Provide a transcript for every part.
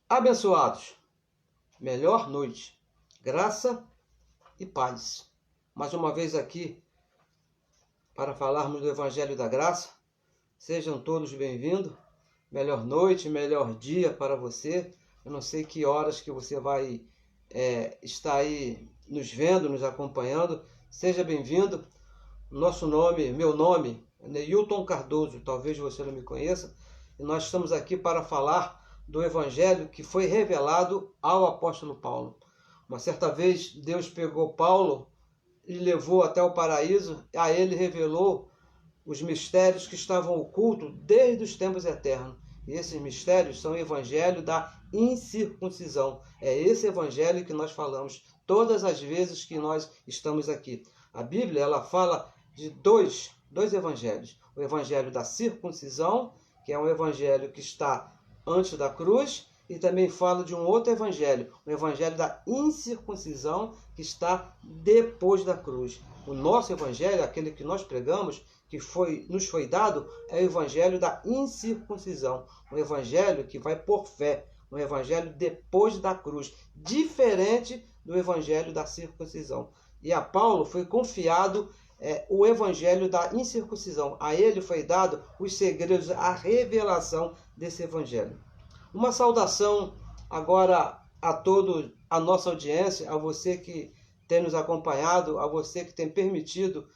Abençoados, melhor noite, graça e paz. Mais uma vez aqui para falarmos do Evangelho da Graça. Sejam todos bem-vindos. Melhor noite, melhor dia para você. Eu não sei que horas que você vai estar aí nos vendo, nos acompanhando. Seja bem-vindo. Meu nome é Neilton Cardoso, talvez você não me conheça. E nós estamos aqui para falar do Evangelho que foi revelado ao apóstolo Paulo. Uma certa vez Deus pegou Paulo e levou até o paraíso. A ele revelou os mistérios que estavam ocultos desde os tempos eternos. E esses mistérios são o Evangelho da incircuncisão. É esse Evangelho que nós falamos todas as vezes que nós estamos aqui. A Bíblia ela fala de dois evangelhos. O Evangelho da circuncisão, que é um evangelho que está antes da cruz, e também fala de um outro evangelho, o evangelho da incircuncisão, que está depois da cruz. O nosso evangelho, aquele que nós pregamos, que nos foi dado, é o evangelho da incircuncisão, um evangelho que vai por fé, um evangelho depois da cruz, diferente do evangelho da circuncisão. E a Paulo foi confiado o evangelho da incircuncisão. A ele foi dado os segredos, a revelação desse evangelho. Uma saudação agora a toda a nossa audiência, a você que tem nos acompanhado, a você que tem permitido,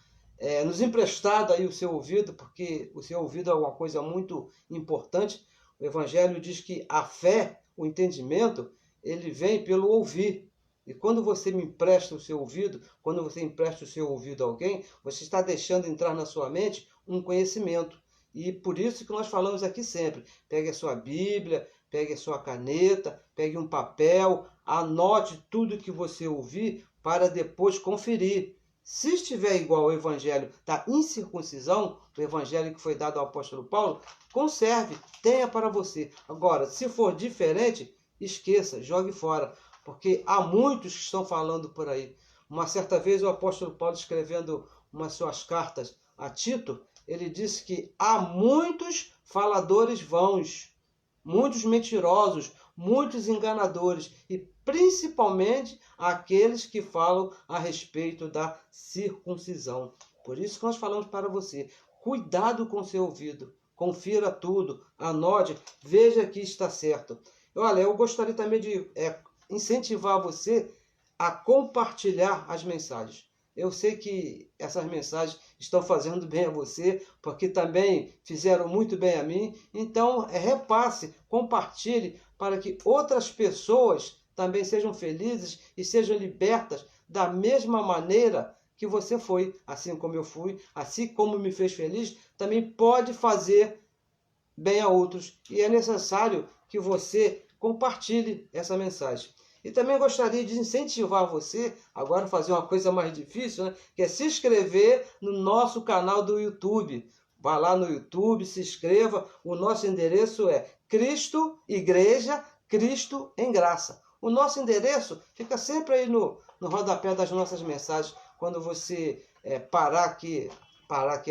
nos emprestado aí o seu ouvido, porque o seu ouvido é uma coisa muito importante. O evangelho diz que a fé, o entendimento, ele vem pelo ouvir. E quando você me empresta o seu ouvido, quando você empresta o seu ouvido a alguém, você está deixando entrar na sua mente um conhecimento. E por isso que nós falamos aqui sempre, pegue a sua Bíblia, pegue a sua caneta, pegue um papel, anote tudo que você ouvir para depois conferir. Se estiver igual ao evangelho da incircuncisão, o evangelho que foi dado ao apóstolo Paulo, conserve, tenha para você. Agora, se for diferente, esqueça, jogue fora. Porque há muitos que estão falando por aí. Uma certa vez o apóstolo Paulo, escrevendo umas suas cartas a Tito, ele disse que há muitos faladores vãos, muitos mentirosos, muitos enganadores, e principalmente aqueles que falam a respeito da circuncisão. Por isso que nós falamos para você, cuidado com seu ouvido, confira tudo, anote, veja que está certo. Olha, eu gostaria também de incentivar você a compartilhar as mensagens. Eu sei que essas mensagens estão fazendo bem a você, porque também fizeram muito bem a mim. Então, repasse, compartilhe, para que outras pessoas também sejam felizes e sejam libertas da mesma maneira que você foi, assim como eu fui, assim como me fez feliz, também pode fazer bem a outros. E é necessário que você compartilhe essa mensagem. E também gostaria de incentivar você, agora fazer uma coisa mais difícil, né? Que é se inscrever no nosso canal do YouTube. Vá lá no YouTube, se inscreva. O nosso endereço é Cristo Igreja, Cristo em Graça. O nosso endereço fica sempre aí no rodapé das nossas mensagens. Quando você parar aqui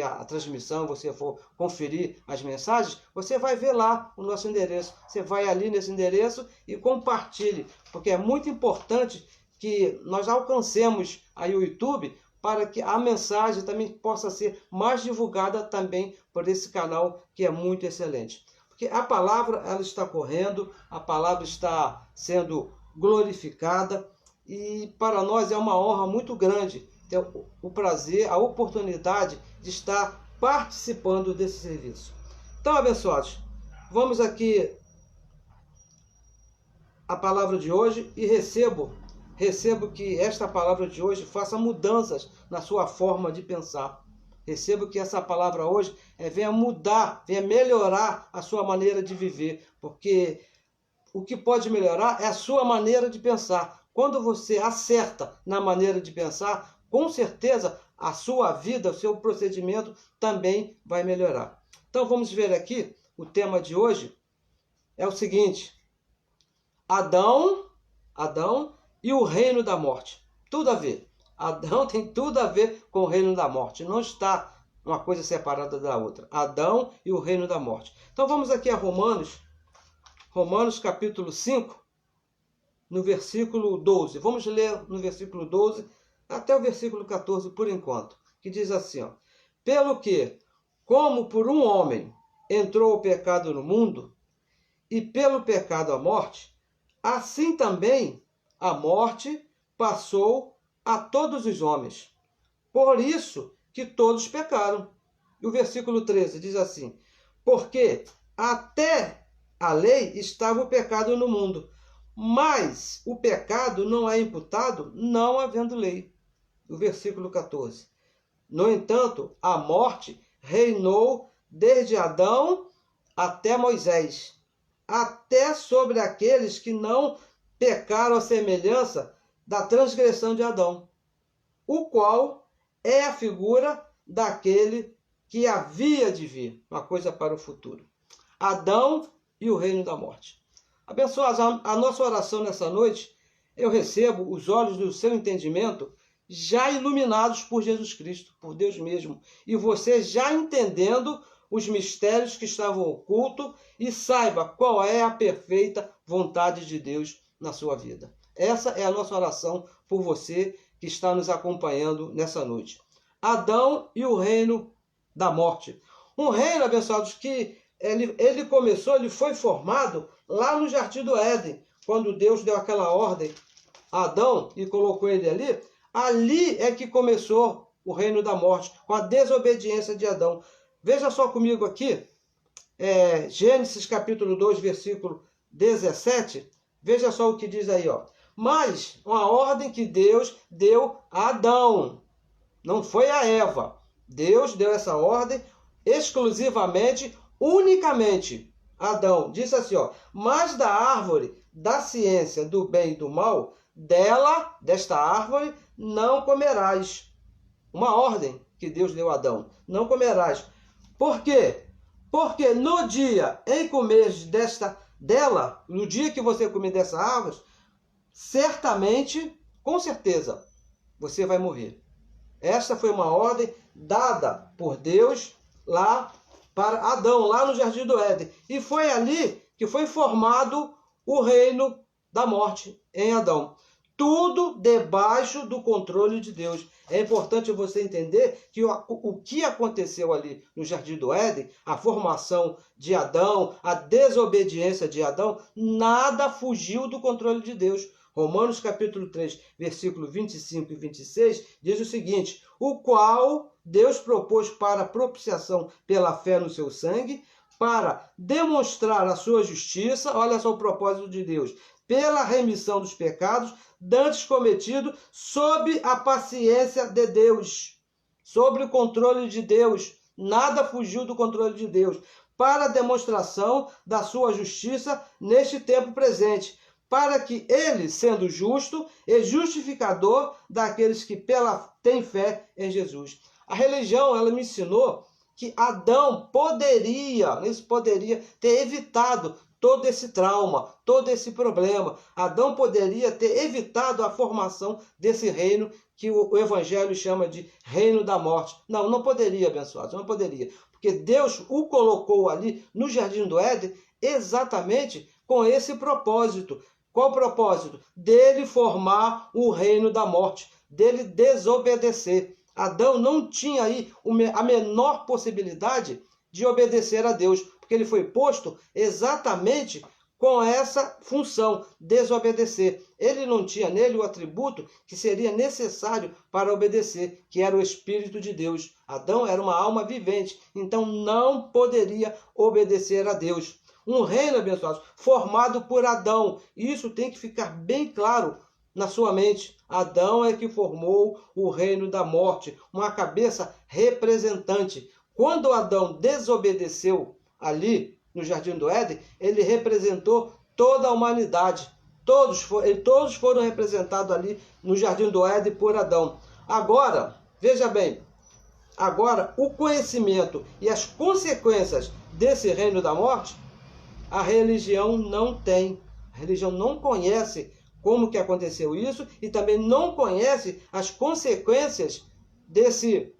a transmissão, você for conferir as mensagens, você vai ver lá o nosso endereço. Você vai ali nesse endereço e compartilhe, porque é muito importante que nós alcancemos aí o YouTube para que a mensagem também possa ser mais divulgada também por esse canal que é muito excelente. Porque a palavra ela está correndo, a palavra está sendo glorificada e para nós é uma honra muito grande ter o prazer, a oportunidade de estar participando desse serviço. Então, abençoados, vamos aqui a palavra de hoje e recebo que esta palavra de hoje faça mudanças na sua forma de pensar. Recebo que essa palavra hoje venha mudar, venha melhorar a sua maneira de viver, porque o que pode melhorar é a sua maneira de pensar. Quando você acerta na maneira de pensar, com certeza a sua vida, o seu procedimento também vai melhorar. Então vamos ver aqui, o tema de hoje é o seguinte: Adão e o reino da morte. Tudo a ver. Adão tem tudo a ver com o reino da morte. Não está uma coisa separada da outra. Adão e o reino da morte. Então vamos aqui a Romanos, Romanos capítulo 5, no versículo 12. Vamos ler no versículo 12 até o versículo 14 por enquanto, que diz assim, ó: pelo que, como por um homem entrou o pecado no mundo, e pelo pecado a morte, assim também a morte passou a todos os homens. Por isso que todos pecaram. E o versículo 13 diz assim: porque até a lei estava o pecado no mundo, mas o pecado não é imputado não havendo lei. O versículo 14: no entanto, a morte reinou desde Adão até Moisés, até sobre aqueles que não pecaram à semelhança da transgressão de Adão, o qual é a figura daquele que havia de vir, uma coisa para o futuro. Adão e o reino da morte. Abençoados, a nossa oração nessa noite, eu recebo os olhos do seu entendimento já iluminados por Jesus Cristo, por Deus mesmo, e você já entendendo os mistérios que estavam ocultos e saiba qual é a perfeita vontade de Deus na sua vida. Essa é a nossa oração por você que está nos acompanhando nessa noite. Adão e o reino da morte. Um reino, abençoados, que ele começou, ele foi formado lá no Jardim do Éden, quando Deus deu aquela ordem a Adão e colocou ele ali. Ali é que começou o reino da morte, com a desobediência de Adão. Veja só comigo aqui, Gênesis capítulo 2, versículo 17. Veja só o que diz aí, ó. Mas uma ordem que Deus deu a Adão, não foi a Eva. Deus deu essa ordem exclusivamente, unicamente a Adão. Disse assim, ó: mas da árvore da ciência do bem e do mal, desta árvore, não comerás. Uma ordem que Deus deu a Adão: não comerás. Por quê? Porque no dia em comeres dela, no dia que você comer dessa árvore, certamente, com certeza, você vai morrer. Esta foi uma ordem dada por Deus lá para Adão, lá no Jardim do Éden. E foi ali que foi formado o reino da morte em Adão. Tudo debaixo do controle de Deus. É importante você entender que o que aconteceu ali no Jardim do Éden, a formação de Adão, a desobediência de Adão, nada fugiu do controle de Deus. Romanos capítulo 3, versículo 25 e 26, diz o seguinte: o qual Deus propôs para propiciação pela fé no seu sangue, para demonstrar a sua justiça, olha só o propósito de Deus, pela remissão dos pecados dantes cometidos, sob a paciência de Deus, sobre o controle de Deus. Nada fugiu do controle de Deus, para a demonstração da sua justiça neste tempo presente, para que ele, sendo justo e justificador daqueles que têm fé em Jesus. A religião, ela me ensinou que Adão poderia ter evitado todo esse trauma, todo esse problema. Adão poderia ter evitado a formação desse reino que o Evangelho chama de reino da morte. Não, não poderia, abençoados, não poderia. Porque Deus o colocou ali no Jardim do Éden exatamente com esse propósito. Qual o propósito? Dele formar o reino da morte, dele desobedecer. Adão não tinha aí a menor possibilidade de obedecer a Deus, porque ele foi posto exatamente com essa função, desobedecer. Ele não tinha nele o atributo que seria necessário para obedecer, que era o Espírito de Deus. Adão era uma alma vivente, então não poderia obedecer a Deus. Um reino, abençoado, formado por Adão. Isso tem que ficar bem claro na sua mente. Adão é que formou o reino da morte, uma cabeça representante. Quando Adão desobedeceu ali no Jardim do Éden, ele representou toda a humanidade. Todos foram representados ali no Jardim do Éden por Adão. Agora, veja bem, agora o conhecimento e as consequências desse reino da morte, a religião não tem. A religião não conhece como que aconteceu isso e também não conhece as consequências desse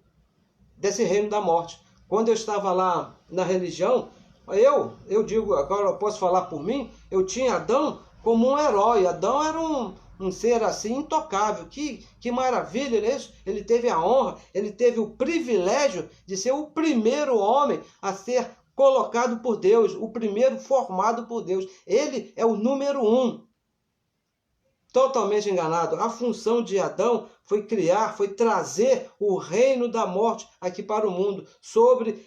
reino da morte. Quando eu estava lá na religião, Eu digo, agora eu posso falar por mim, eu tinha Adão como um herói. Adão era um ser assim intocável. Que maravilha, né? Ele teve a honra, ele teve o privilégio de ser o primeiro homem a ser colocado por Deus, o primeiro formado por Deus. Ele é o número 1. Totalmente enganado. A função de Adão foi criar, foi trazer o reino da morte aqui para o mundo, sobre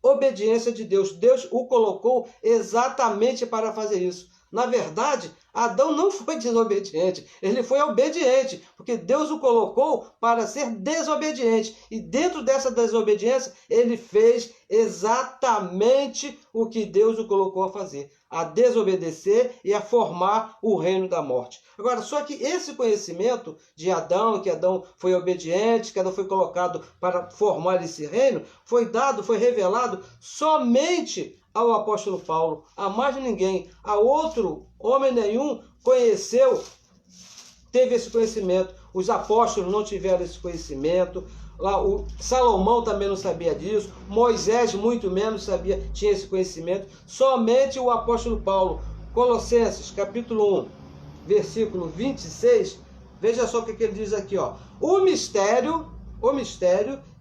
obediência de Deus. Deus o colocou exatamente para fazer isso. Na verdade, Adão não foi desobediente, ele foi obediente, porque Deus o colocou para ser desobediente. E dentro dessa desobediência, ele fez exatamente o que Deus o colocou a fazer, a desobedecer e a formar o reino da morte. Agora, só que esse conhecimento de Adão, que Adão foi obediente, que Adão foi colocado para formar esse reino, foi dado, foi revelado somente ao apóstolo Paulo, a mais ninguém, a outro homem nenhum conheceu, teve esse conhecimento. Os apóstolos não tiveram esse conhecimento. Lá, o Salomão também não sabia disso. Moisés muito menos tinha esse conhecimento. Somente o apóstolo Paulo. Colossenses, capítulo 1, versículo 26. Veja só o que ele diz aqui, ó. O mistério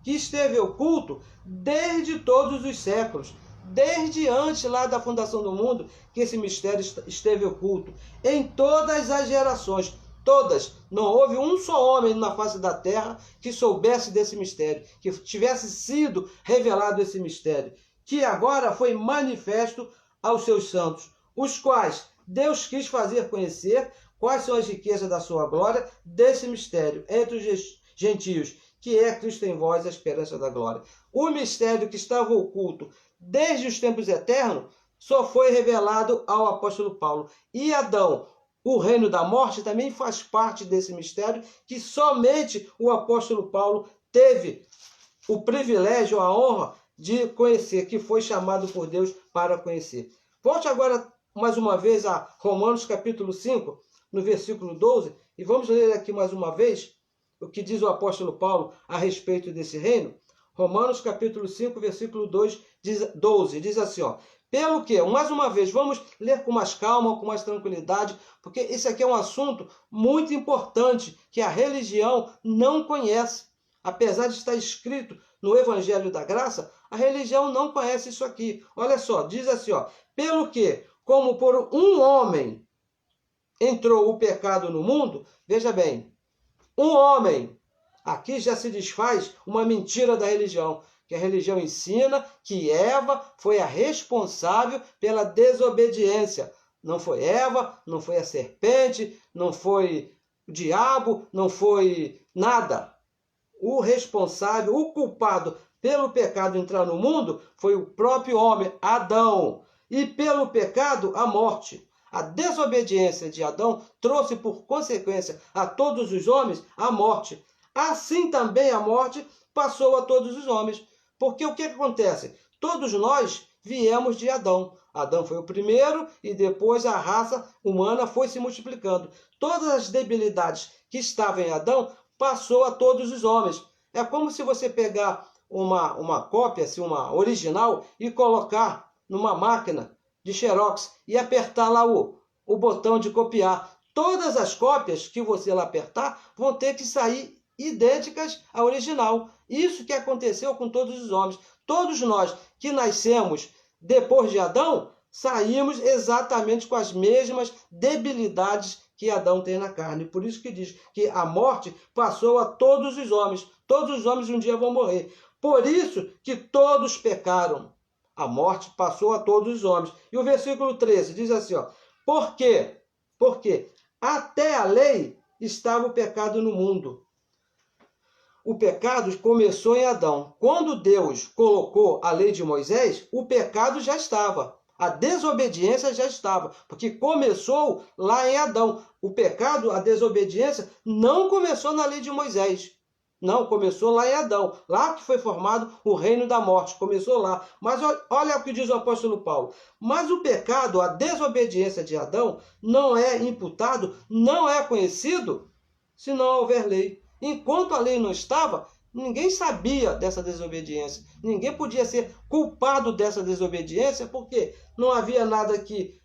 que esteve oculto desde todos os séculos, desde antes lá da fundação do mundo, que esse mistério esteve oculto em todas as gerações. Todas. Não houve um só homem na face da terra que soubesse desse mistério, que tivesse sido revelado esse mistério, que agora foi manifesto aos seus santos, os quais Deus quis fazer conhecer quais são as riquezas da sua glória desse mistério entre os gentios, que é Cristo em vós, a esperança da glória. O mistério que estava oculto desde os tempos eternos só foi revelado ao apóstolo Paulo. E Adão, o reino da morte, também faz parte desse mistério que somente o apóstolo Paulo teve o privilégio, a honra de conhecer, que foi chamado por Deus para conhecer. Volte agora mais uma vez a Romanos capítulo 5, no versículo 12, e vamos ler aqui mais uma vez o que diz o apóstolo Paulo a respeito desse reino. Romanos capítulo 5, versículo 12, diz assim, ó. Pelo que, mais uma vez, vamos ler com mais calma, com mais tranquilidade, porque esse aqui é um assunto muito importante que a religião não conhece. Apesar de estar escrito no Evangelho da Graça, a religião não conhece isso aqui. Olha só, diz assim, ó. Pelo que, como por um homem entrou o pecado no mundo, veja bem, um homem. Aqui já se desfaz uma mentira da religião, que a religião ensina que Eva foi a responsável pela desobediência. Não foi Eva, não foi a serpente, não foi o diabo, não foi nada. O responsável, o culpado pelo pecado entrar no mundo foi o próprio homem, Adão. E pelo pecado, a morte. A desobediência de Adão trouxe por consequência a todos os homens a morte. Assim também a morte passou a todos os homens. Porque o que acontece? Todos nós viemos de Adão. Adão foi o primeiro e depois a raça humana foi se multiplicando. Todas as debilidades que estavam em Adão passou a todos os homens. É como se você pegar uma cópia, assim, uma original, e colocar numa máquina de xerox e apertar lá o botão de copiar. Todas as cópias que você lá apertar vão ter que sair idênticas à original. Isso que aconteceu com todos os homens. Todos nós que nascemos depois de Adão, saímos exatamente com as mesmas debilidades que Adão tem na carne. Por isso que diz que a morte passou a todos os homens. Todos os homens um dia vão morrer. Por isso que todos pecaram. A morte passou a todos os homens. E o versículo 13 diz assim, ó. Por quê? Porque até a lei estava o pecado no mundo. O pecado começou em Adão. Quando Deus colocou a lei de Moisés, o pecado já estava. A desobediência já estava, porque começou lá em Adão. O pecado, a desobediência, não começou na lei de Moisés. Não, começou lá em Adão. Lá que foi formado o reino da morte. Começou lá. Mas olha o que diz o apóstolo Paulo. Mas o pecado, a desobediência de Adão, não é imputado, não é conhecido, se não houver lei. Enquanto a lei não estava, Ninguém sabia dessa desobediência. Ninguém podia ser culpado dessa desobediência, porque não havia nada que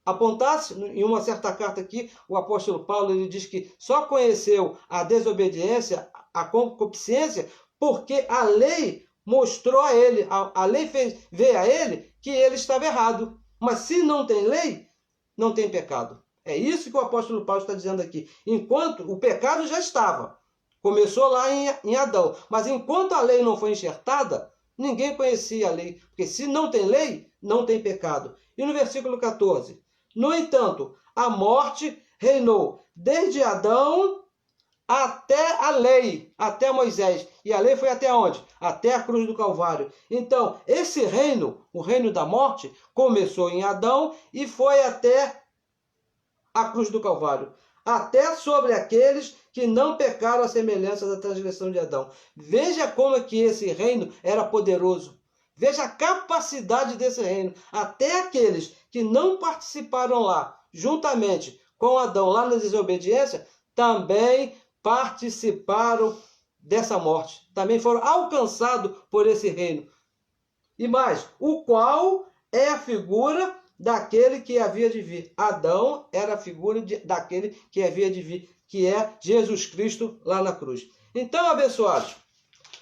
apontasse. Em uma certa carta aqui, o apóstolo Paulo ele diz que só conheceu a desobediência, a concupiscência, porque a lei mostrou a ele, a lei fez ver a ele que ele estava errado. Mas se não tem lei, não tem pecado. É isso que o apóstolo Paulo está dizendo aqui. Enquanto o pecado já estava, começou lá em Adão, mas enquanto a lei não foi enxertada, ninguém conhecia a lei, porque se não tem lei, não tem pecado. E no versículo 14, no entanto, a morte reinou desde Adão até a lei, até Moisés. E a lei foi até onde? Até a cruz do Calvário. Então, esse reino, o reino da morte, começou em Adão e foi até a cruz do Calvário. Até sobre aqueles que não pecaram à semelhança da transgressão de Adão. Veja como é que esse reino era poderoso. Veja a capacidade desse reino. Até aqueles que não participaram lá, juntamente com Adão, lá na desobediência, também participaram dessa morte. Também foram alcançados por esse reino. E mais, o qual é a figura daquele que havia de vir. Adão era a figura daquele que havia de vir, que é Jesus Cristo lá na cruz. Então, abençoados,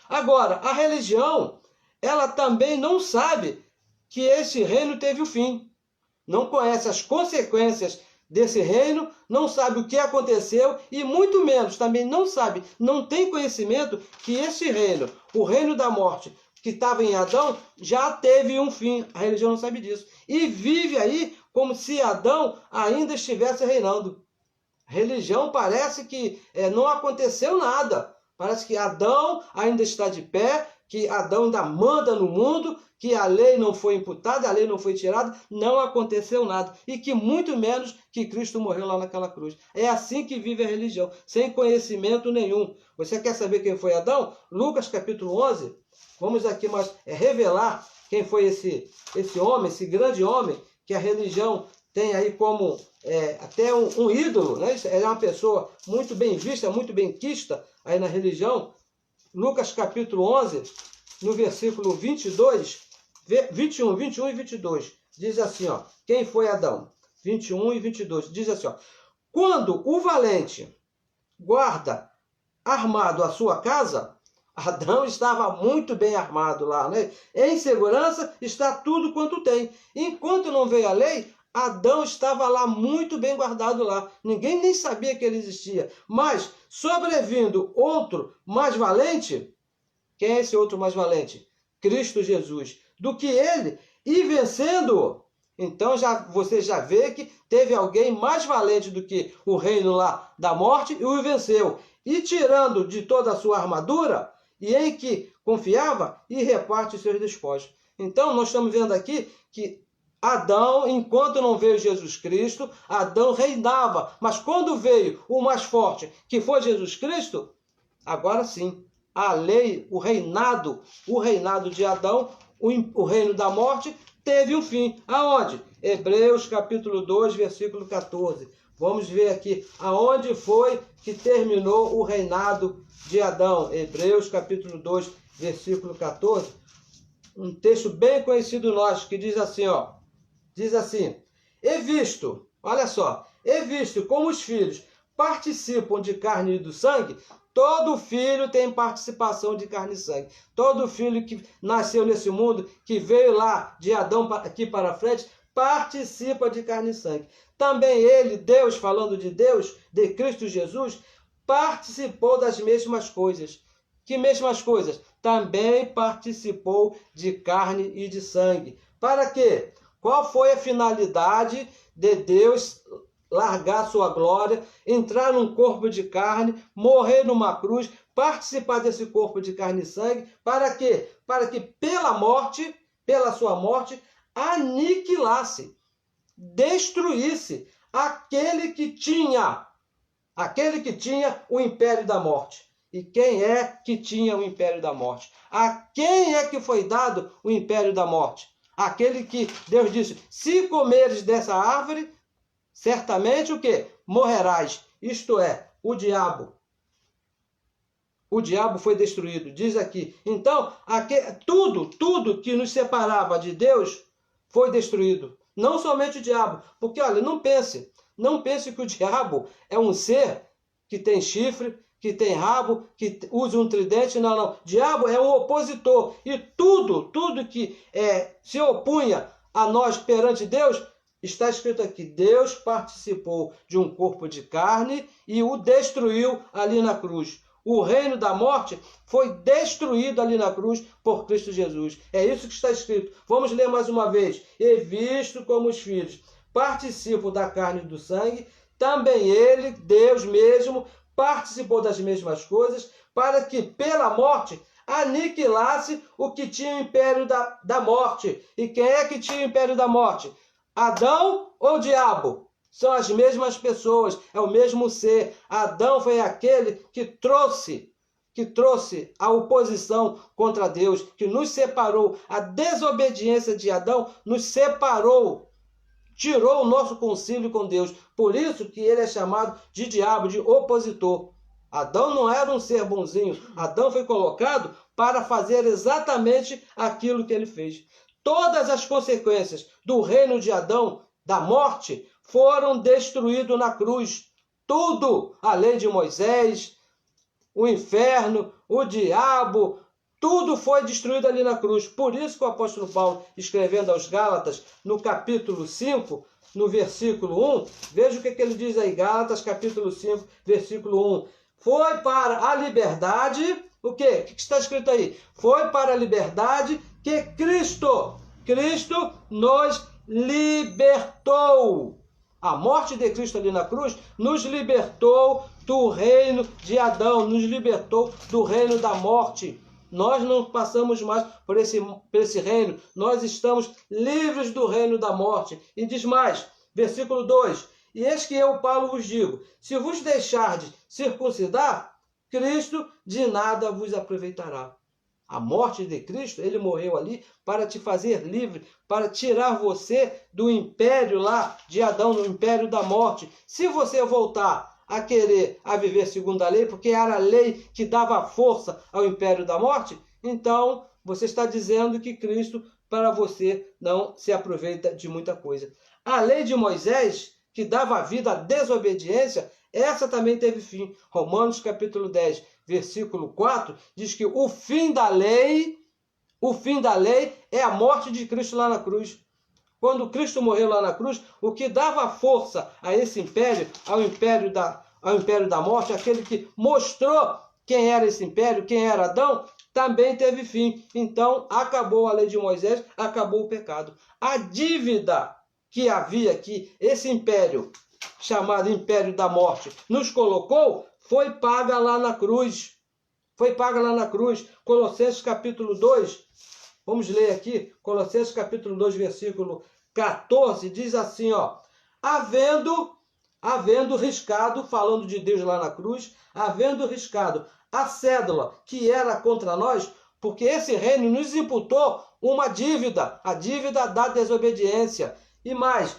agora, a religião, ela também não sabe que esse reino teve o fim. Não conhece as consequências desse reino, não sabe o que aconteceu e muito menos também não sabe, não tem conhecimento que esse reino, o reino da morte, que estava em Adão, já teve um fim. A religião não sabe disso. E vive aí como se Adão ainda estivesse reinando. A religião parece que não aconteceu nada. Parece que Adão ainda está de pé, que Adão ainda manda no mundo, que a lei não foi imputada, a lei não foi tirada, não aconteceu nada. E que muito menos que Cristo morreu lá naquela cruz. É assim que vive a religião, sem conhecimento nenhum. Você quer saber quem foi Adão? Lucas capítulo 11. Vamos aqui revelar quem foi esse homem, esse grande homem, que a religião tem aí como até um ídolo, né? Ele é uma pessoa muito bem vista, muito bem quista aí na religião. Lucas capítulo 11, no versículo 22, 21 e 22, diz assim, ó, quem foi Adão? 21 e 22, diz assim, ó, quando o valente guarda armado a sua casa, Adão estava muito bem armado lá, né? Em segurança está tudo quanto tem. Enquanto não veio a lei, Adão estava lá muito bem guardado lá. Ninguém nem sabia que ele existia. Mas, sobrevindo outro mais valente, quem é esse outro mais valente? Cristo Jesus. Do que ele, e vencendo-o. Então você já vê que teve alguém mais valente do que o reino lá da morte e o venceu. E tirando de toda a sua armadura, e em que confiava, e reparte os seus despojos. Então, nós estamos vendo aqui que Adão, enquanto não veio Jesus Cristo, Adão reinava. Mas quando veio o mais forte, que foi Jesus Cristo, agora sim, a lei, o reinado de Adão, o reino da morte, teve um fim. Aonde? Hebreus capítulo 2, versículo 14. Vamos ver aqui aonde foi que terminou o reinado de Adão. Hebreus capítulo 2, versículo 14. Um texto bem conhecido nosso, que diz assim, ó. Diz assim, e visto, olha só, e visto como os filhos participam de carne e do sangue, todo filho tem participação de carne e sangue. Todo filho que nasceu nesse mundo, que veio lá de Adão aqui para frente, participa de carne e sangue. Também ele, Deus, falando de Deus, de Cristo Jesus, participou das mesmas coisas. Que mesmas coisas? Também participou de carne e de sangue. Para quê? Qual foi a finalidade de Deus largar sua glória, entrar num corpo de carne, morrer numa cruz, participar desse corpo de carne e sangue? Para quê? Para que pela morte, pela sua morte, aniquilasse, destruísse aquele que tinha o império da morte. E quem é que tinha o império da morte? A quem é que foi dado o império da morte? Aquele que Deus disse, se comeres dessa árvore, certamente o quê? Morrerás. Isto é, o diabo. o diabo foi destruído. Diz aqui. Então, tudo que nos separava de Deus foi destruído. Não somente o diabo. Porque, olha, não pense que o diabo é um ser que tem chifre, que tem rabo, que usa um tridente. Não, não. O diabo é um opositor. E tudo que se opunha a nós perante Deus, está escrito aqui, Deus participou de um corpo de carne e o destruiu ali na cruz. O reino da morte foi destruído ali na cruz por Cristo Jesus. É isso que está escrito. Vamos ler mais uma vez. E visto como os filhos participam da carne e do sangue, também ele, Deus mesmo, participou das mesmas coisas, para que pela morte aniquilasse o que tinha o império da morte. E quem é que tinha o império da morte? Adão ou diabo? São as mesmas pessoas, é o mesmo ser. Adão foi aquele que trouxe a oposição contra Deus, que nos separou. A desobediência de Adão nos separou, tirou o nosso concílio com Deus. Por isso que ele é chamado de diabo, de opositor. Adão não era um ser bonzinho. Adão foi colocado para fazer exatamente aquilo que ele fez. Todas as consequências do reino de Adão, da morte, foram destruídas na cruz. Tudo, a lei de Moisés, o inferno, o diabo, tudo foi destruído ali na cruz. Por isso que o apóstolo Paulo, escrevendo aos Gálatas, no capítulo 5, no versículo 1, veja o que ele diz aí, Gálatas, capítulo 5, versículo 1. Foi para a liberdade, o quê? O que está escrito aí? Foi para a liberdade que Cristo nos libertou. A morte de Cristo ali na cruz nos libertou do reino de Adão, nos libertou do reino da morte. Nós não passamos mais por esse reino, nós estamos livres do reino da morte. E diz mais, versículo 2, e eis que eu, Paulo, vos digo, se vos deixardes circuncidar, Cristo de nada vos aproveitará. A morte de Cristo, ele morreu ali para te fazer livre, para tirar você do império lá de Adão, do império da morte. Se você voltar a querer a viver segundo a lei, porque era a lei que dava força ao império da morte, então você está dizendo que Cristo para você não se aproveita de muita coisa. A lei de Moisés, que dava vida à desobediência, essa também teve fim. Romanos capítulo 10, versículo 4, diz que o fim da lei é a morte de Cristo lá na cruz. Quando Cristo morreu lá na cruz, o que dava força a esse império, ao império da morte, aquele que mostrou quem era esse império, quem era Adão, também teve fim. Então, acabou a lei de Moisés, acabou o pecado. A dívida que havia aqui, esse império, chamado império da morte, nos colocou, foi paga lá na cruz. Foi paga lá na cruz. Colossenses capítulo 2, vamos ler aqui, Colossenses capítulo 2, versículo 14, diz assim, ó, havendo riscado, falando de Deus lá na cruz, havendo riscado a cédula que era contra nós, porque esse reino nos imputou uma dívida, a dívida da desobediência, e mais,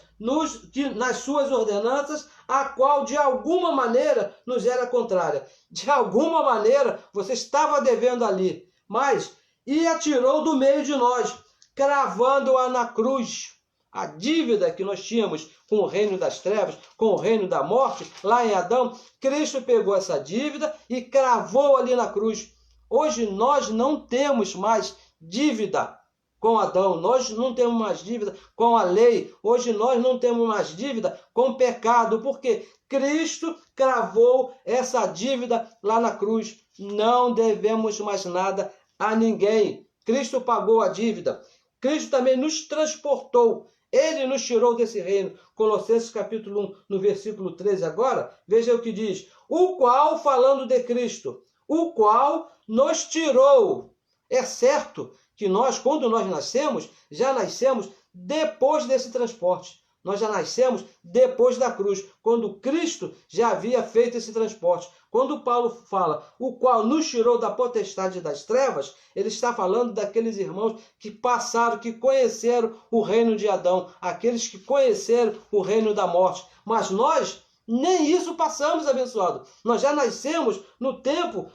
nas suas ordenanças, a qual de alguma maneira nos era contrária. De alguma maneira você estava devendo ali, mas e a tirou do meio de nós, cravando-a na cruz. A dívida que nós tínhamos com o reino das trevas, com o reino da morte, lá em Adão, Cristo pegou essa dívida e cravou ali na cruz. Hoje nós não temos mais dívida com Adão, nós não temos mais dívida com a lei, hoje nós não temos mais dívida com o pecado, porque Cristo cravou essa dívida lá na cruz. Não devemos mais nada a ninguém. Cristo pagou a dívida. Cristo também nos transportou. Ele nos tirou desse reino. Colossenses capítulo 1, no versículo 13 agora, veja o que diz. O qual, falando de Cristo, o qual nos tirou. É certo que nós, quando nós nascemos, já nascemos depois desse transporte. Nós já nascemos depois da cruz, quando Cristo já havia feito esse transporte. Quando Paulo fala, o qual nos tirou da potestade das trevas, ele está falando daqueles irmãos que passaram, que conheceram o reino de Adão, aqueles que conheceram o reino da morte. Mas nós nem isso passamos, abençoado. Nós já nascemos no tempo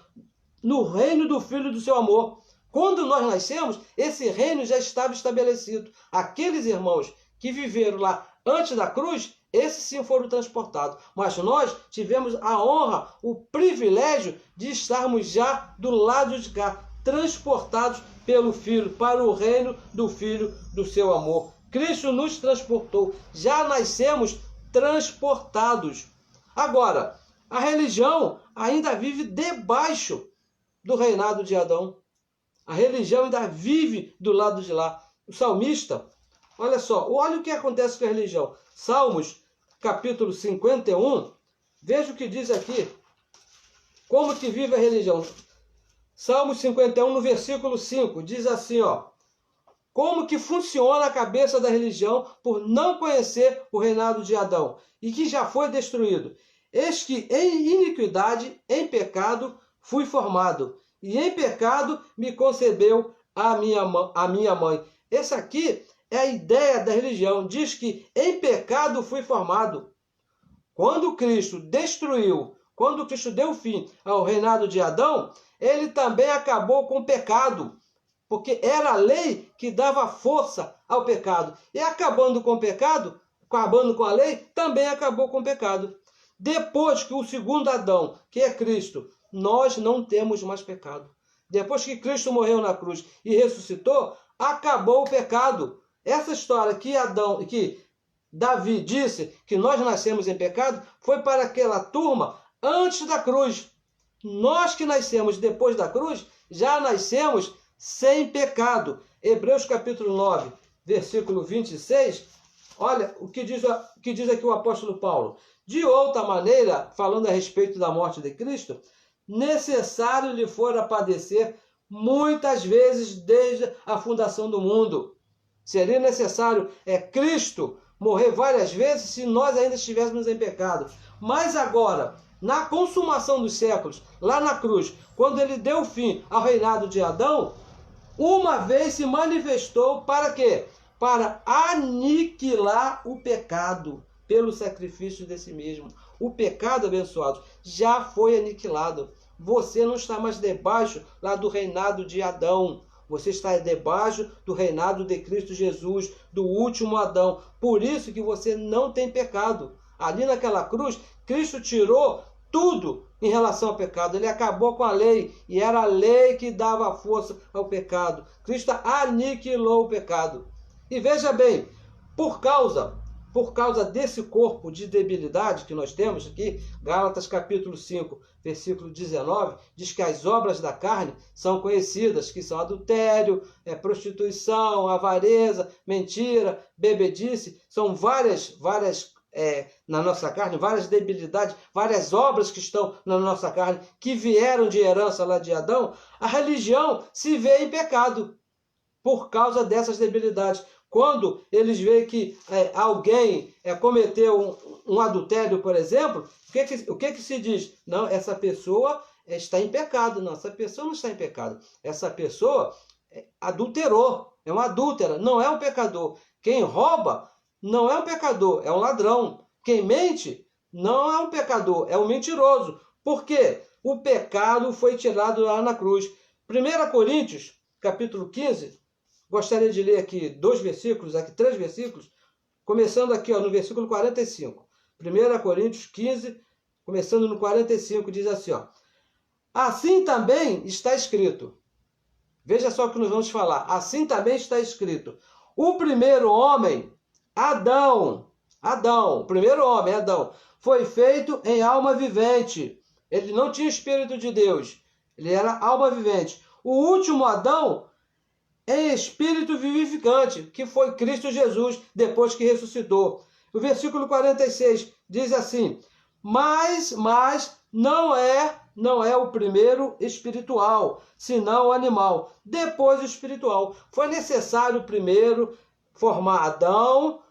no reino do Filho do seu amor. Quando nós nascemos, esse reino já estava estabelecido. Aqueles irmãos que viveram lá antes da cruz, esses sim foram transportados. Mas nós tivemos a honra, o privilégio de estarmos já do lado de cá, transportados pelo Filho, para o reino do Filho do seu amor. Cristo nos transportou, já nascemos transportados. Agora, a religião ainda vive debaixo do reinado de Adão. A religião ainda vive do lado de lá. O salmista, olha só, olha o que acontece com a religião. Salmos, capítulo 51, veja o que diz aqui. Como que vive a religião? Salmos 51, no versículo 5, diz assim, ó. Como que funciona a cabeça da religião por não conhecer o reinado de Adão e que já foi destruído. Eis que em iniquidade, em pecado, fui formado, e em pecado me concebeu a minha mãe. Essa aqui é a ideia da religião. Diz que em pecado fui formado. Quando Cristo destruiu, quando Cristo deu fim ao reinado de Adão, ele também acabou com o pecado. Porque era a lei que dava força ao pecado. E acabando com o pecado, acabando com a lei, também acabou com o pecado. Depois que o segundo Adão, que é Cristo, nós não temos mais pecado. Depois que Cristo morreu na cruz e ressuscitou, acabou o pecado. Essa história que Davi disse que nós nascemos em pecado, foi para aquela turma antes da cruz. Nós que nascemos depois da cruz, já nascemos sem pecado. Hebreus capítulo 9, versículo 26, olha o que diz aqui o apóstolo Paulo. De outra maneira, falando a respeito da morte de Cristo, necessário lhe fora padecer muitas vezes desde a fundação do mundo. Seria necessário Cristo morrer várias vezes se nós ainda estivéssemos em pecado. Mas agora, na consumação dos séculos, lá na cruz, quando ele deu fim ao reinado de Adão, uma vez se manifestou para quê? Para aniquilar o pecado pelo sacrifício de si mesmo. O pecado, abençoado, já foi aniquilado. Você não está mais debaixo lá do reinado de Adão. Você está debaixo do reinado de Cristo Jesus, do último Adão. Por isso que você não tem pecado. Ali naquela cruz, Cristo tirou tudo em relação ao pecado. Ele acabou com a lei, e era a lei que dava força ao pecado. Cristo aniquilou o pecado. E veja bem, por causa desse corpo de debilidade que nós temos aqui, Gálatas capítulo 5, versículo 19, diz que as obras da carne são conhecidas, que são adultério, prostituição, avareza, mentira, bebedice, são várias na nossa carne, várias debilidades, várias obras que estão na nossa carne, que vieram de herança lá de Adão. A religião se vê em pecado por causa dessas debilidades. Quando eles veem que alguém cometeu um adultério, por exemplo, o que se diz? Não, essa pessoa está em pecado. Não, essa pessoa não está em pecado. Essa pessoa adulterou, é uma adúltera, não é um pecador. Quem rouba não é um pecador, é um ladrão. Quem mente não é um pecador, é um mentiroso. Por quê? O pecado foi tirado lá na cruz. 1 Coríntios, capítulo 15, gostaria de ler aqui três versículos, começando aqui no versículo 45. 1 Coríntios 15, começando no 45, diz assim, ó. Assim também está escrito. Veja só o que nós vamos falar. Assim também está escrito. O primeiro homem, Adão, o primeiro homem, Adão, foi feito em alma vivente. Ele não tinha Espírito de Deus. Ele era alma vivente. O último Adão em espírito vivificante, que foi Cristo Jesus, depois que ressuscitou. O versículo 46 diz assim, mas não é o primeiro espiritual, senão o animal, depois o espiritual. Foi necessário primeiro formar Adão,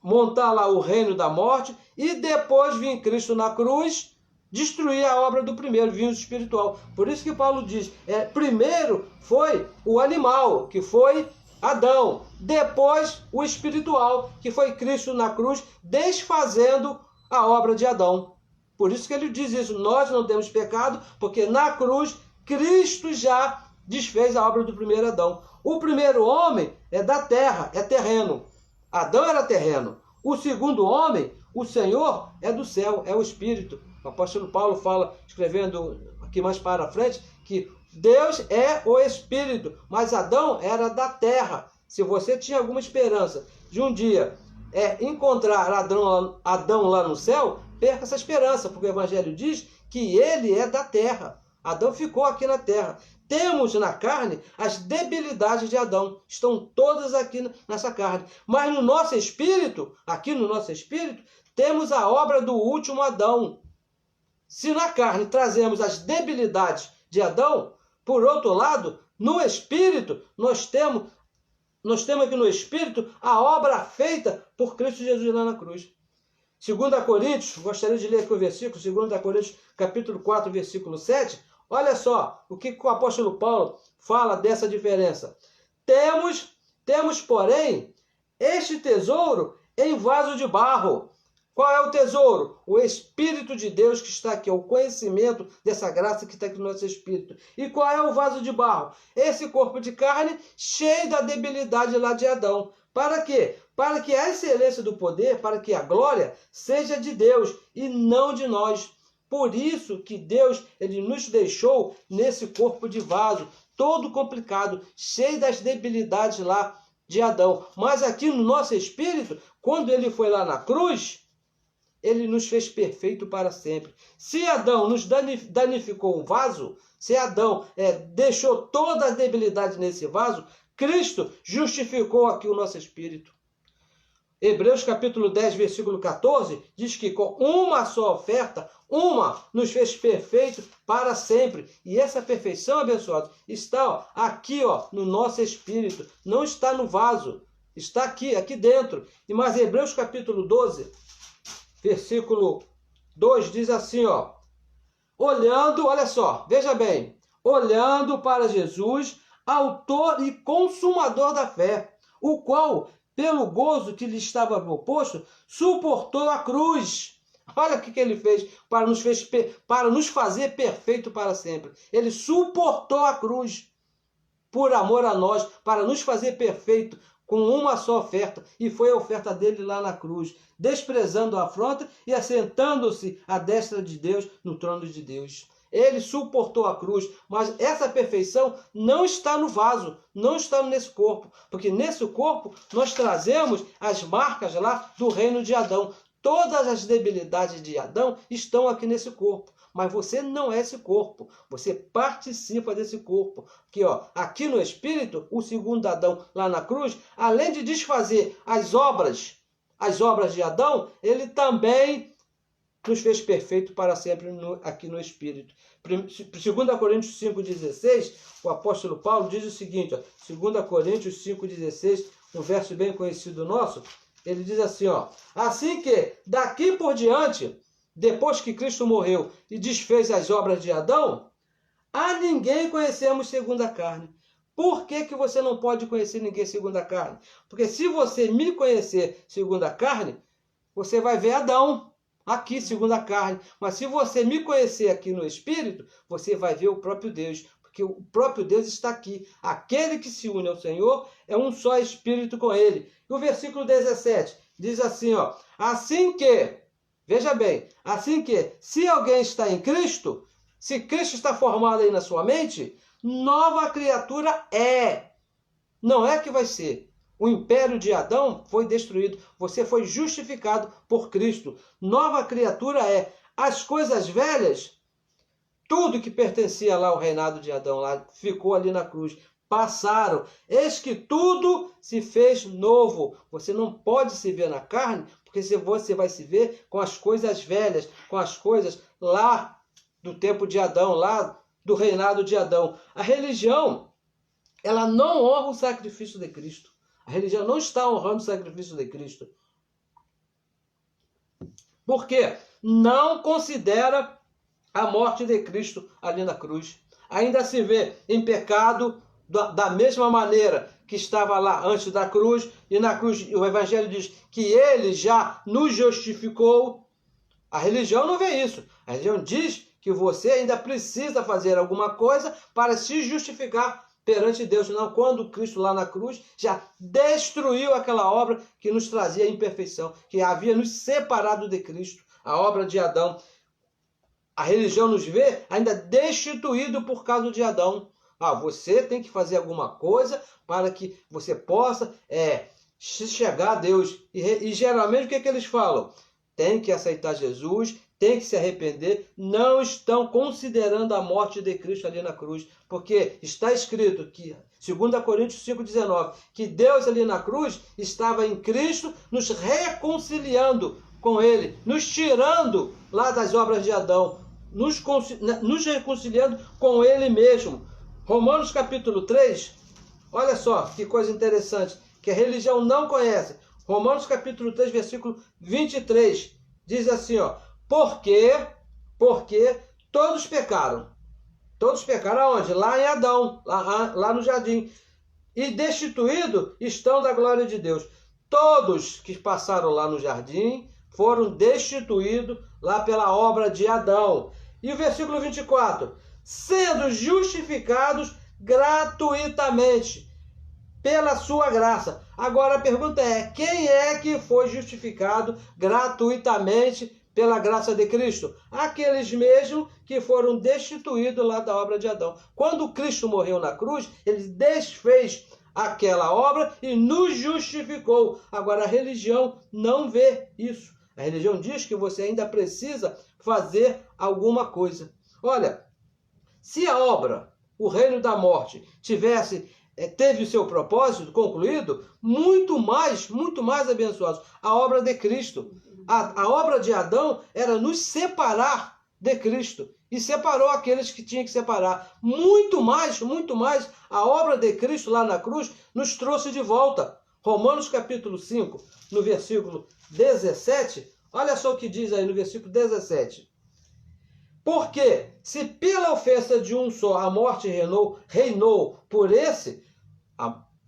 montar lá o reino da morte, e depois vir Cristo na cruz, destruir a obra do primeiro, vinho espiritual. Por isso que Paulo diz, primeiro foi o animal, que foi Adão. Depois o espiritual, que foi Cristo na cruz, desfazendo a obra de Adão. Por isso que ele diz isso, nós não temos pecado, porque na cruz Cristo já desfez a obra do primeiro Adão. O primeiro homem é da terra, é terreno. Adão era terreno. O segundo homem, o Senhor, é do céu, é o Espírito. O apóstolo Paulo fala, escrevendo aqui mais para frente, que Deus é o Espírito, mas Adão era da terra. Se você tinha alguma esperança de um dia encontrar Adão lá no céu, perca essa esperança, porque o Evangelho diz que ele é da terra. Adão ficou aqui na terra. Temos na carne as debilidades de Adão. Estão todas aqui nessa carne. Mas no nosso espírito, aqui no nosso espírito, temos a obra do último Adão. Se na carne trazemos as debilidades de Adão, por outro lado, no espírito, nós temos aqui no espírito a obra feita por Cristo Jesus lá na cruz. 2 Coríntios, gostaria de ler aqui o versículo, 2 Coríntios, capítulo 4, versículo 7. Olha só o que o apóstolo Paulo fala dessa diferença. Temos, porém, este tesouro em vaso de barro. Qual é o tesouro? O Espírito de Deus que está aqui, o conhecimento dessa graça que está aqui no nosso espírito. E qual é o vaso de barro? Esse corpo de carne cheio da debilidade lá de Adão. Para quê? Para que a excelência do poder, para que a glória seja de Deus e não de nós. Por isso que Deus ele nos deixou nesse corpo de vaso, todo complicado, cheio das debilidades lá de Adão. Mas aqui no nosso espírito, quando ele foi lá na cruz, ele nos fez perfeito para sempre. Se Adão nos danificou o vaso, se Adão deixou toda a debilidade nesse vaso, Cristo justificou aqui o nosso espírito. Hebreus capítulo 10, versículo 14, diz que com uma só oferta, nos fez perfeito para sempre. E essa perfeição, abençoados, está aqui no nosso espírito, não está no vaso, está aqui dentro. E mas Hebreus capítulo 12, versículo 2 diz assim, olhando, olha só, veja bem, olhando para Jesus, autor e consumador da fé, o qual, pelo gozo que lhe estava proposto, suportou a cruz. Olha o que ele fez para nos fazer perfeito para sempre. Ele suportou a cruz por amor a nós, para nos fazer perfeito com uma só oferta. E foi a oferta dele lá na cruz, desprezando a afronta e assentando-se à destra de Deus, no trono de Deus. Ele suportou a cruz, mas essa perfeição não está no vaso, não está nesse corpo, porque nesse corpo nós trazemos as marcas lá do reino de Adão. Todas as debilidades de Adão estão aqui nesse corpo, mas você não é esse corpo, você participa desse corpo. Aqui no Espírito, o segundo Adão lá na cruz, além de desfazer as obras de Adão, ele também nos fez perfeito para sempre aqui no Espírito. 2 Coríntios 5,16, o apóstolo Paulo diz o seguinte, 2 Coríntios 5,16, um verso bem conhecido nosso, ele diz assim, assim que daqui por diante, depois que Cristo morreu e desfez as obras de Adão, a ninguém conhecemos segundo a carne. Por que você não pode conhecer ninguém segundo a carne? Porque se você me conhecer segundo a carne, você vai ver Adão aqui segundo a carne. Mas se você me conhecer aqui no Espírito, você vai ver o próprio Deus. Porque o próprio Deus está aqui. Aquele que se une ao Senhor é um só Espírito com ele. E o versículo 17 diz assim, assim que, veja bem, assim que, se alguém está em Cristo, se Cristo está formado aí na sua mente, nova criatura é. Não é que vai ser. O império de Adão foi destruído. Você foi justificado por Cristo. Nova criatura é. As coisas velhas, tudo que pertencia lá ao reinado de Adão, lá ficou ali na cruz. Passaram. Eis que tudo se fez novo. Você não pode se ver na carne, porque você vai se ver com as coisas velhas, com as coisas lá do tempo de Adão, lá do reinado de Adão. A religião, ela não honra o sacrifício de Cristo. A religião não está honrando o sacrifício de Cristo. Por quê? Não considera a morte de Cristo ali na cruz. Ainda se vê em pecado da mesma maneira que estava lá antes da cruz. E na cruz o Evangelho diz que ele já nos justificou. A religião não vê isso. A religião diz que você ainda precisa fazer alguma coisa para se justificar perante Deus. Não, quando Cristo lá na cruz já destruiu aquela obra que nos trazia imperfeição, que havia nos separado de Cristo, a obra de Adão. A religião nos vê ainda destituído por causa de Adão. Você tem que fazer alguma coisa para que você possa chegar a Deus. E geralmente o que eles falam? Tem que aceitar Jesus, tem que se arrepender. Não estão considerando a morte de Cristo ali na cruz. Porque está escrito que, 2 Coríntios 5,19, que Deus ali na cruz estava em Cristo nos reconciliando com Ele, nos tirando lá das obras de Adão, nos reconciliando com Ele mesmo. Romanos capítulo 3, olha só que coisa interessante, que a religião não conhece. Romanos capítulo 3, versículo 23, diz assim, porque todos pecaram. Todos pecaram aonde? Lá em Adão, lá no jardim. E destituídos estão da glória de Deus. Todos que passaram lá no jardim foram destituídos lá pela obra de Adão. E o versículo 24, sendo justificados gratuitamente pela sua graça. Agora a pergunta é, quem é que foi justificado gratuitamente pela graça de Cristo? Aqueles mesmos que foram destituídos lá da obra de Adão. Quando Cristo morreu na cruz, ele desfez aquela obra e nos justificou. Agora a religião não vê isso. A religião diz que você ainda precisa fazer alguma coisa. Olha, se a obra, o reino da morte, teve o seu propósito concluído, muito mais abençoados. A obra de Cristo. A obra de Adão era nos separar de Cristo. E separou aqueles que tinha que separar. Muito mais, a obra de Cristo lá na cruz nos trouxe de volta. Romanos capítulo 5, no versículo 17, olha só o que diz aí no versículo 17. Porque se pela ofensa de um só a morte reinou por esse,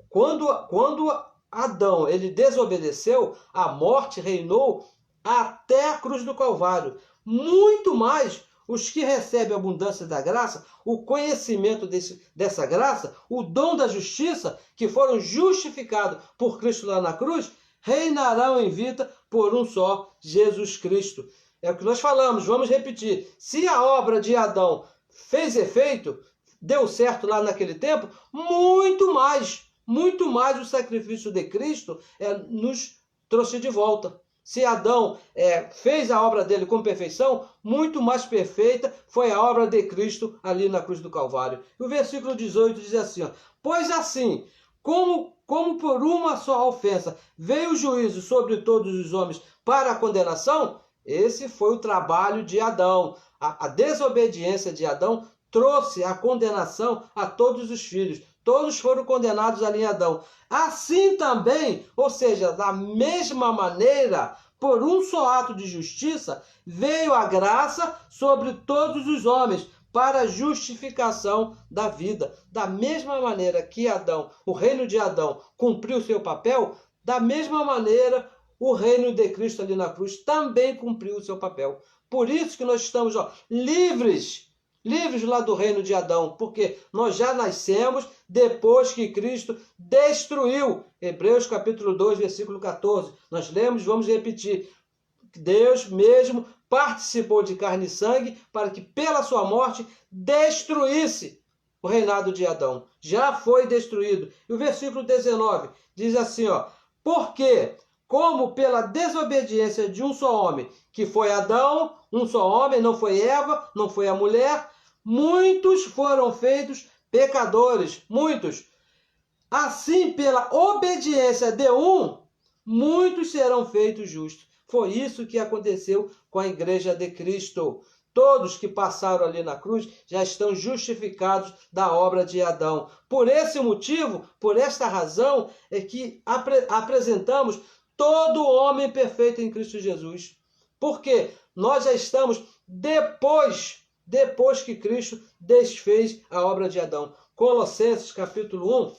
quando Adão ele desobedeceu, a morte reinou até a cruz do Calvário. Muito mais os que recebem a abundância da graça, o conhecimento dessa graça, o dom da justiça, que foram justificados por Cristo lá na cruz, reinarão em vida por um só, Jesus Cristo. É o que nós falamos, vamos repetir. Se a obra de Adão fez efeito, deu certo lá naquele tempo, muito mais o sacrifício de Cristo nos trouxe de volta. Se Adão fez a obra dele com perfeição, muito mais perfeita foi a obra de Cristo ali na cruz do Calvário. E o versículo 18 diz assim, pois assim, como por uma só ofensa veio o juízo sobre todos os homens para a condenação, esse foi o trabalho de Adão. A desobediência de Adão trouxe a condenação a todos os filhos. Todos foram condenados ali em Adão. Assim também, ou seja, da mesma maneira, por um só ato de justiça, veio a graça sobre todos os homens, para a justificação da vida. Da mesma maneira que Adão, o reino de Adão, cumpriu seu papel, da mesma maneira o reino de Cristo ali na cruz também cumpriu o seu papel. Por isso que nós estamos livres lá do reino de Adão, porque nós já nascemos depois que Cristo destruiu. Hebreus capítulo 2, versículo 14. Nós lemos, vamos repetir. Deus mesmo participou de carne e sangue para que pela sua morte destruísse o reinado de Adão. Já foi destruído. E o versículo 19 diz assim, porque como pela desobediência de um só homem, que foi Adão, um só homem, não foi Eva, não foi a mulher, muitos foram feitos pecadores, muitos. Assim, pela obediência de um, muitos serão feitos justos. Foi isso que aconteceu com a igreja de Cristo. Todos que passaram ali na cruz já estão justificados da obra de Adão. Por esse motivo, por esta razão, é que apresentamos todo homem perfeito em Cristo Jesus. Porque nós já estamos depois que Cristo desfez a obra de Adão. Colossenses capítulo 1,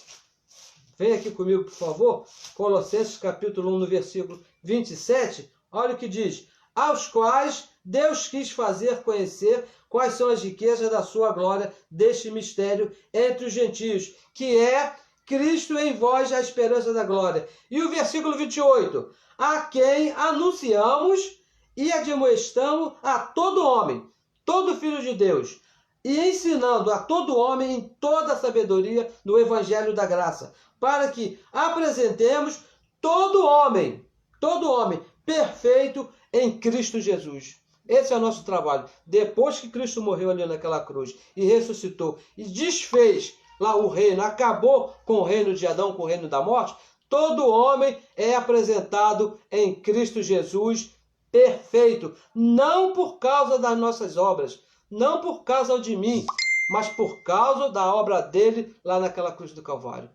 vem aqui comigo, por favor. Colossenses capítulo 1, no versículo 27, olha o que diz. Aos quais Deus quis fazer conhecer quais são as riquezas da sua glória deste mistério entre os gentios, que é Cristo em vós, a esperança da glória. E o versículo 28, a quem anunciamos e admoestamos a todo homem, todo filho de Deus, e ensinando a todo homem em toda a sabedoria do evangelho da graça, para que apresentemos todo homem perfeito em Cristo Jesus. Esse é o nosso trabalho. Depois que Cristo morreu ali naquela cruz e ressuscitou e desfez lá o reino, acabou com o reino de Adão, com o reino da morte, todo homem é apresentado em Cristo Jesus perfeito, não por causa das nossas obras, não por causa de mim, mas por causa da obra dele lá naquela cruz do Calvário.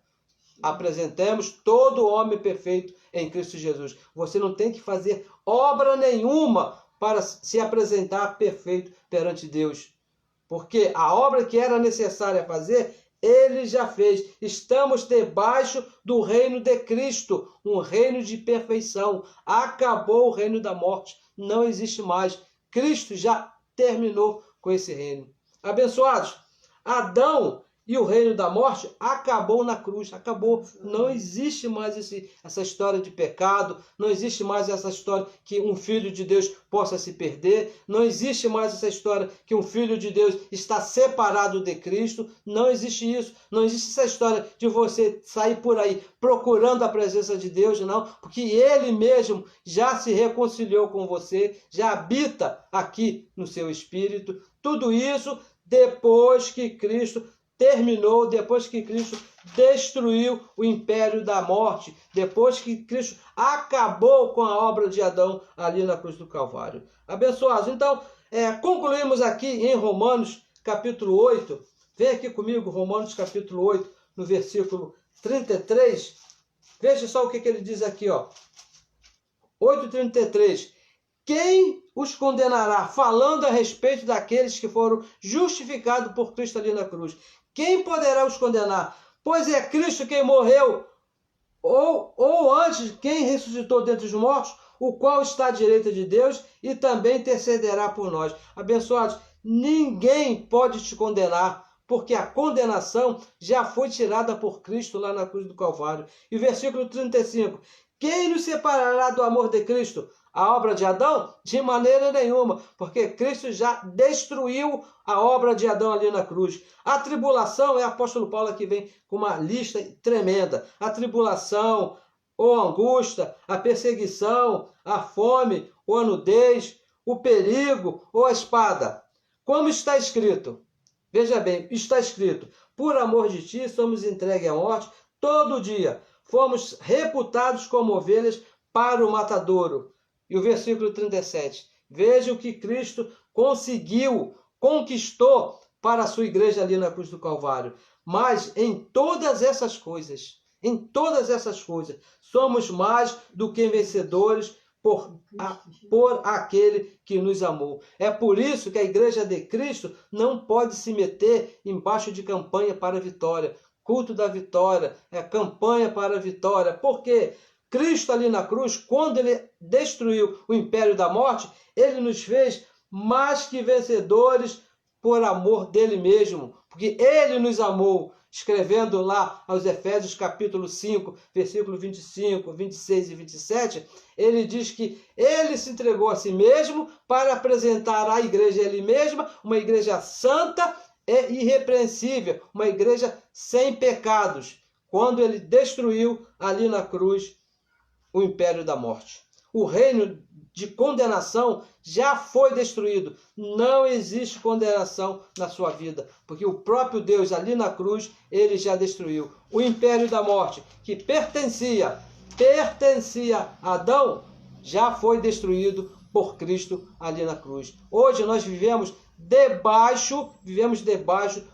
Apresentemos todo homem perfeito em Cristo Jesus. Você não tem que fazer obra nenhuma para se apresentar perfeito perante Deus, porque a obra que era necessária fazer, ele já fez. Estamos debaixo do reino de Cristo, um reino de perfeição. Acabou o reino da morte, não existe mais. Cristo já terminou com esse reino. Abençoados, Adão e o reino da morte acabou na cruz, acabou. Não existe mais essa história de pecado, não existe mais essa história que um filho de Deus possa se perder, não existe mais essa história que um filho de Deus está separado de Cristo, não existe isso, não existe essa história de você sair por aí procurando a presença de Deus, não, porque Ele mesmo já se reconciliou com você, já habita aqui no seu espírito, tudo isso depois que Cristo terminou, depois que Cristo destruiu o império da morte, depois que Cristo acabou com a obra de Adão ali na cruz do Calvário. Abençoados, então, concluímos aqui em Romanos capítulo 8, vem aqui comigo, Romanos capítulo 8, no versículo 33, veja só o que ele diz aqui, ó, 8:33, quem os condenará? Falando a respeito daqueles que foram justificados por Cristo ali na cruz. Quem poderá os condenar? Pois é Cristo quem morreu, ou antes, quem ressuscitou dentre os mortos, o qual está à direita de Deus e também intercederá por nós. Abençoados, ninguém pode te condenar, porque a condenação já foi tirada por Cristo lá na cruz do Calvário. E o versículo 35, quem nos separará do amor de Cristo? A obra de Adão? De maneira nenhuma, porque Cristo já destruiu a obra de Adão ali na cruz. A tribulação, é o apóstolo Paulo que vem com uma lista tremenda. A tribulação, ou a angústia, a perseguição, a fome, ou a nudez, o perigo, ou a espada. Como está escrito? Veja bem, está escrito, por amor de ti somos entregues à morte todo dia. Fomos reputados como ovelhas para o matadouro. E o versículo 37, veja o que Cristo conquistou para a sua igreja ali na cruz do Calvário. Mas em todas essas coisas, somos mais do que vencedores por aquele que nos amou. É por isso que a igreja de Cristo não pode se meter embaixo de campanha para a vitória. Culto da vitória, campanha para a vitória. Por quê? Cristo ali na cruz, quando ele destruiu o império da morte, ele nos fez mais que vencedores por amor dele mesmo, porque ele nos amou, escrevendo lá aos Efésios capítulo 5, versículo 25, 26 e 27, ele diz que ele se entregou a si mesmo para apresentar à igreja ele mesma, uma igreja santa e irrepreensível, uma igreja sem pecados, quando ele destruiu ali na cruz o império da morte. O reino de condenação já foi destruído. Não existe condenação na sua vida, porque o próprio Deus ali na cruz, ele já destruiu. O império da morte, que pertencia a Adão, já foi destruído por Cristo ali na cruz. Hoje nós vivemos debaixo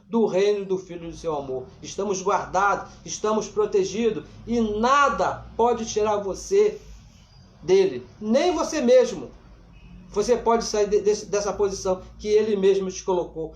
do reino do Filho do seu amor. Estamos guardados, estamos protegidos e nada pode tirar você dele, nem você mesmo. Você pode sair dessa posição que ele mesmo te colocou,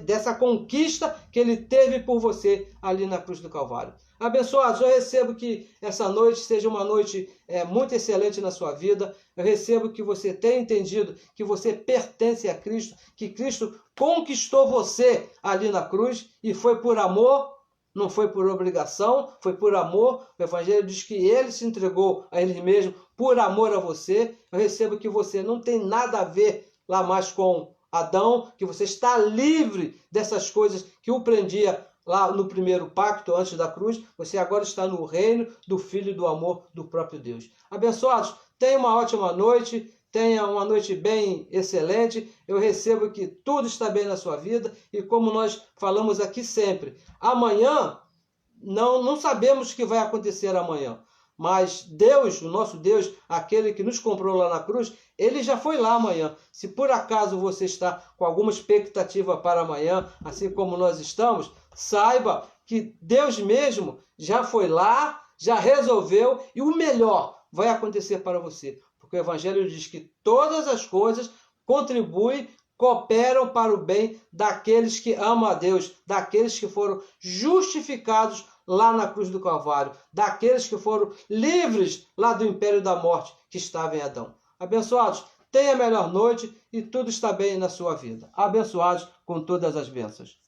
dessa conquista que ele teve por você ali na cruz do Calvário. Abençoados, eu recebo que essa noite seja uma noite muito excelente na sua vida. Eu recebo que você tenha entendido que você pertence a Cristo, que Cristo conquistou você ali na cruz e foi por amor, não foi por obrigação, foi por amor. O Evangelho diz que ele se entregou a ele mesmo por amor a você. Eu recebo que você não tem nada a ver lá mais com Adão, que você está livre dessas coisas que o prendia lá no primeiro pacto, antes da cruz. Você agora está no reino do Filho e do amor do próprio Deus. Abençoados, tenha uma ótima noite, tenha uma noite bem excelente. Eu recebo que tudo está bem na sua vida e como nós falamos aqui sempre, amanhã, não sabemos o que vai acontecer amanhã. Mas Deus, o nosso Deus, aquele que nos comprou lá na cruz, ele já foi lá amanhã. Se por acaso você está com alguma expectativa para amanhã, assim como nós estamos, saiba que Deus mesmo já foi lá, já resolveu e o melhor vai acontecer para você. Porque o Evangelho diz que todas as coisas contribuem, cooperam para o bem daqueles que amam a Deus, daqueles que foram justificados lá na cruz do Calvário, daqueles que foram livres lá do império da morte que estava em Adão. Abençoados, tenha a melhor noite e tudo está bem na sua vida. Abençoados com todas as bênçãos.